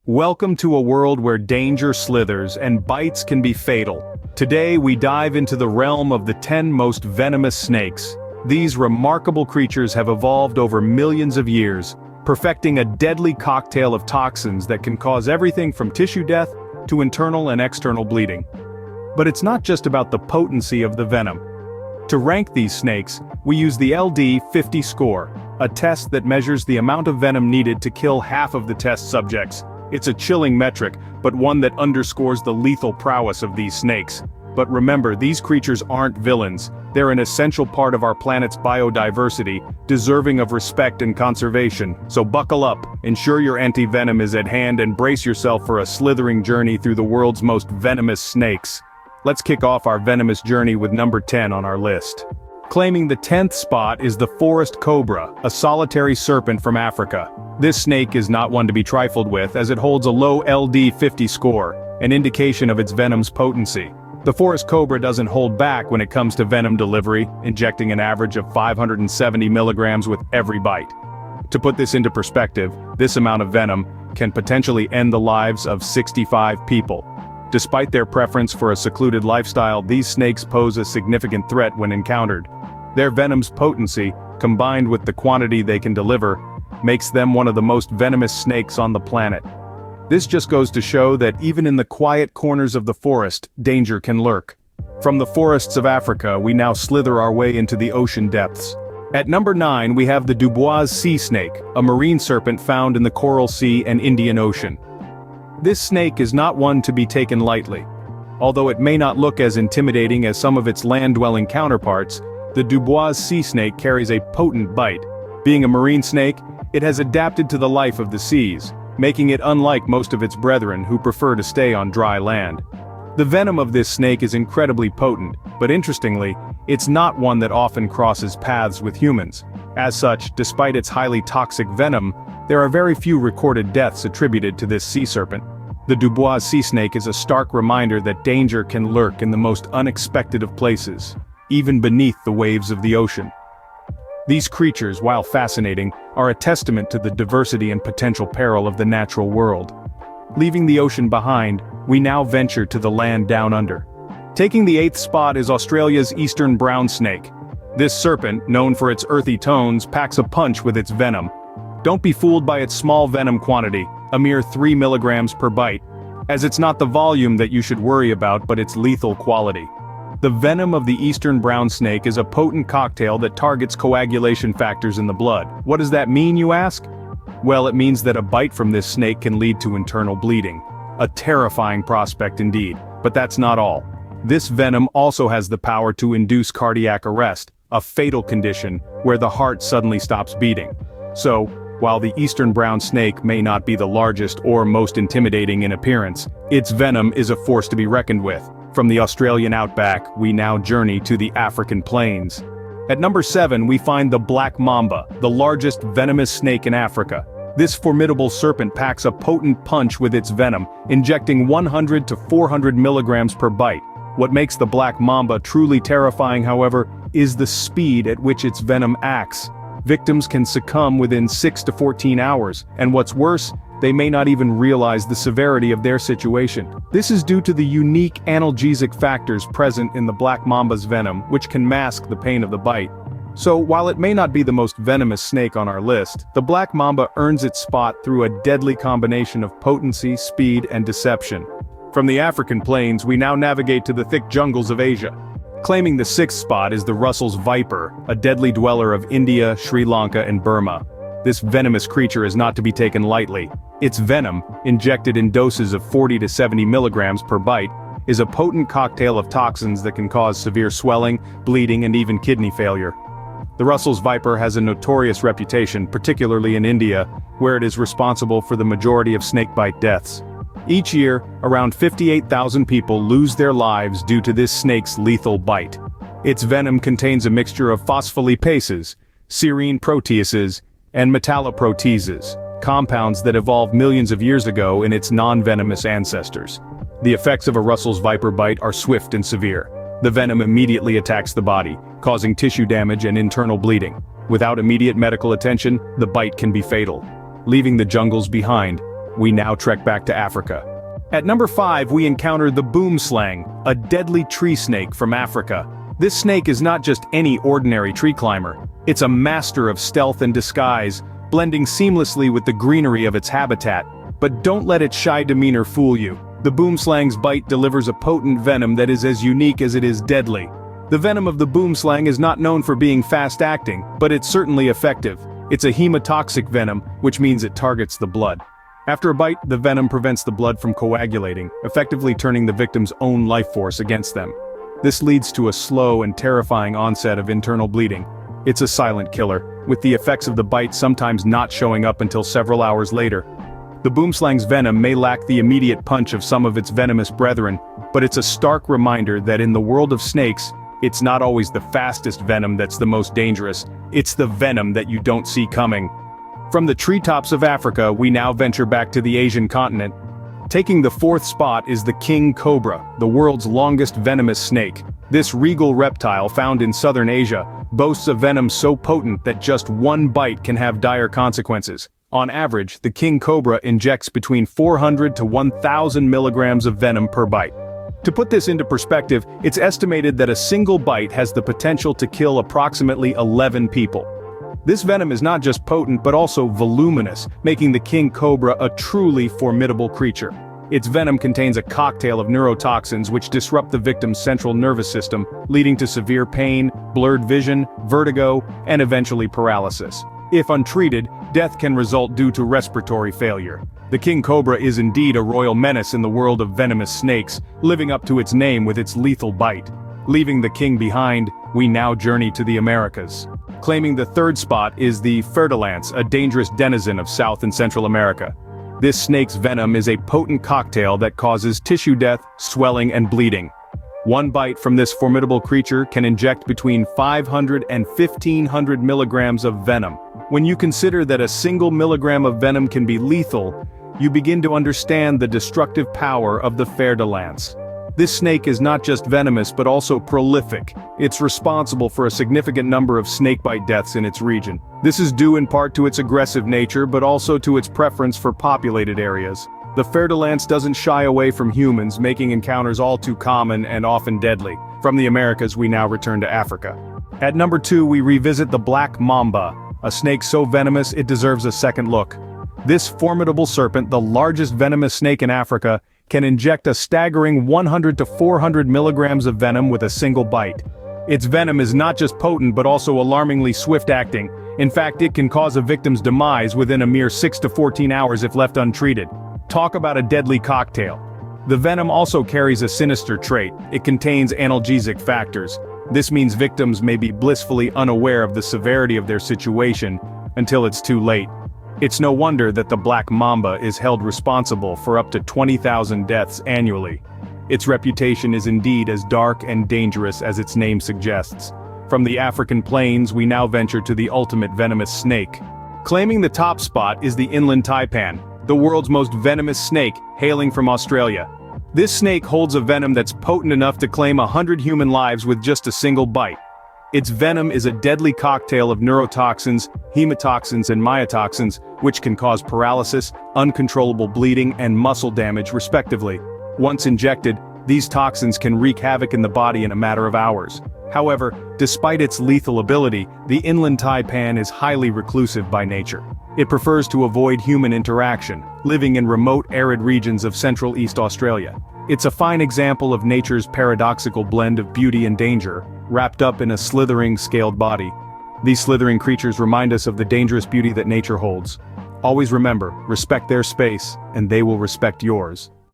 Welcome to a world where danger slithers and bites can be fatal. Today we dive into the realm of the 10 most venomous snakes. These remarkable creatures have evolved over millions of years, perfecting a deadly cocktail of toxins that can cause everything from tissue death to internal and external bleeding. But it's not just about the potency of the venom. To rank these snakes, we use the LD50 score, a test that measures the amount of venom needed to kill half of the test subjects. It's a chilling metric, but one that underscores the lethal prowess of these snakes. But remember, these creatures aren't villains. They're an essential part of our planet's biodiversity, deserving of respect and conservation. So buckle up, ensure your anti-venom is at hand, and brace yourself for a slithering journey through the world's most venomous snakes. Let's kick off our venomous journey with number 10 on our list. Claiming the 10th spot is the forest cobra, a solitary serpent from Africa. This snake is not one to be trifled with, as it holds a low LD50 score, an indication of its venom's potency. The forest cobra doesn't hold back when it comes to venom delivery, injecting an average of 570 milligrams with every bite. To put this into perspective, this amount of venom can potentially end the lives of 65 people. Despite their preference for a secluded lifestyle, these snakes pose a significant threat when encountered. Their venom's potency, combined with the quantity they can deliver, makes them one of the most venomous snakes on the planet. This just goes to show that even in the quiet corners of the forest, danger can lurk. From the forests of Africa, we now slither our way into the ocean depths. At number 9, we have the Dubois sea snake, a marine serpent found in the Coral Sea and Indian Ocean. This snake is not one to be taken lightly. Although it may not look as intimidating as some of its land-dwelling counterparts, the Dubois sea snake carries a potent bite. Being a marine snake, it has adapted to the life of the seas, making it unlike most of its brethren who prefer to stay on dry land. The venom of this snake is incredibly potent, but interestingly, it's not one that often crosses paths with humans. As such, despite its highly toxic venom, there are very few recorded deaths attributed to this sea serpent. The Dubois sea snake is a stark reminder that danger can lurk in the most unexpected of places, even beneath the waves of the ocean. These creatures, while fascinating, are a testament to the diversity and potential peril of the natural world. Leaving the ocean behind, we now venture to the land down under. Taking the 8th spot is Australia's eastern brown snake. This serpent, known for its earthy tones, packs a punch with its venom. Don't be fooled by its small venom quantity, a mere 3 milligrams per bite, as it's not the volume that you should worry about but its lethal quality. The venom of the eastern brown snake is a potent cocktail that targets coagulation factors in the blood. What does that mean, you ask? Well, it means that a bite from this snake can lead to internal bleeding. A terrifying prospect indeed, but that's not all. This venom also has the power to induce cardiac arrest, a fatal condition where the heart suddenly stops beating. So, while the eastern brown snake may not be the largest or most intimidating in appearance, its venom is a force to be reckoned with. From the Australian outback, we now journey to the African plains. At number 7, we find the black mamba, the largest venomous snake in Africa. This formidable serpent packs a potent punch with its venom, injecting 100 to 400 milligrams per bite. What makes the black mamba truly terrifying, however, is the speed at which its venom acts. Victims can succumb within 6 to 14 hours, and what's worse, they may not even realize the severity of their situation. This is due to the unique analgesic factors present in the black mamba's venom, which can mask the pain of the bite. So, while it may not be the most venomous snake on our list, the black mamba earns its spot through a deadly combination of potency, speed, and deception. From the African plains, we now navigate to the thick jungles of Asia. Claiming the 6th spot is the Russell's viper, a deadly dweller of India, Sri Lanka, and Burma. This venomous creature is not to be taken lightly. Its venom, injected in doses of 40 to 70 milligrams per bite, is a potent cocktail of toxins that can cause severe swelling, bleeding, and even kidney failure. The Russell's viper has a notorious reputation, particularly in India, where it is responsible for the majority of snakebite deaths. Each year, around 58,000 people lose their lives due to this snake's lethal bite. Its venom contains a mixture of phospholipases, serine proteases, and metalloproteases, compounds that evolved millions of years ago in its non-venomous ancestors. The effects of a Russell's viper bite are swift and severe. The venom immediately attacks the body, causing tissue damage and internal bleeding. Without immediate medical attention, the bite can be fatal. Leaving the jungles behind, we now trek back to Africa. At number 5 we encounter the boomslang, a deadly tree snake from Africa. This snake is not just any ordinary tree climber, it's a master of stealth and disguise, blending seamlessly with the greenery of its habitat. But don't let its shy demeanor fool you. The boomslang's bite delivers a potent venom that is as unique as it is deadly. The venom of the boomslang is not known for being fast-acting, but it's certainly effective. It's a hemotoxic venom, which means it targets the blood. After a bite, the venom prevents the blood from coagulating, effectively turning the victim's own life force against them. This leads to a slow and terrifying onset of internal bleeding. It's a silent killer, with the effects of the bite sometimes not showing up until several hours later. The boomslang's venom may lack the immediate punch of some of its venomous brethren, but it's a stark reminder that in the world of snakes, it's not always the fastest venom that's the most dangerous, it's the venom that you don't see coming. From the treetops of Africa, we now venture back to the Asian continent. Taking the 4th spot is the king cobra, the world's longest venomous snake. This regal reptile found in southern Asia boasts a venom so potent that just one bite can have dire consequences. On average, the king cobra injects between 400 to 1,000 milligrams of venom per bite. To put this into perspective, it's estimated that a single bite has the potential to kill approximately 11 people. This venom is not just potent but also voluminous, making the king cobra a truly formidable creature. Its venom contains a cocktail of neurotoxins which disrupt the victim's central nervous system, leading to severe pain, blurred vision, vertigo, and eventually paralysis. If untreated, death can result due to respiratory failure. The king cobra is indeed a royal menace in the world of venomous snakes, living up to its name with its lethal bite. Leaving the king behind, we now journey to the Americas. Claiming the 3rd spot is the Fer-De-Lance, a dangerous denizen of South and Central America. This snake's venom is a potent cocktail that causes tissue death, swelling, and bleeding. One bite from this formidable creature can inject between 500 and 1,500 milligrams of venom. When you consider that a single milligram of venom can be lethal, you begin to understand the destructive power of the Fer-De-Lance. This snake is not just venomous but also prolific. It's responsible for a significant number of snakebite deaths in its region. This is due in part to its aggressive nature but also to its preference for populated areas. The Fer-De-Lance doesn't shy away from humans, making encounters all too common and often deadly. From the Americas, we now return to Africa. At number 2 we revisit the black mamba, a snake so venomous it deserves a second look. This formidable serpent, the largest venomous snake in Africa, can inject a staggering 100 to 400 milligrams of venom with a single bite. Its venom is not just potent but also alarmingly swift-acting. In fact, it can cause a victim's demise within a mere 6 to 14 hours if left untreated. Talk about a deadly cocktail. The venom also carries a sinister trait. It contains analgesic factors. This means victims may be blissfully unaware of the severity of their situation until it's too late. It's no wonder that the black mamba is held responsible for up to 20,000 deaths annually. Its reputation is indeed as dark and dangerous as its name suggests. From the African plains, we now venture to the ultimate venomous snake. Claiming the top spot is the inland taipan, the world's most venomous snake, hailing from Australia. This snake holds a venom that's potent enough to claim 100 human lives with just a single bite. Its venom is a deadly cocktail of neurotoxins, hemotoxins and myotoxins, which can cause paralysis, uncontrollable bleeding, and muscle damage respectively. Once injected, these toxins can wreak havoc in the body in a matter of hours. However, despite its lethal ability, the inland taipan is highly reclusive by nature. It prefers to avoid human interaction, living in remote arid regions of Central East Australia. It's a fine example of nature's paradoxical blend of beauty and danger, wrapped up in a slithering, scaled body. These slithering creatures remind us of the dangerous beauty that nature holds. Always remember, respect their space, and they will respect yours.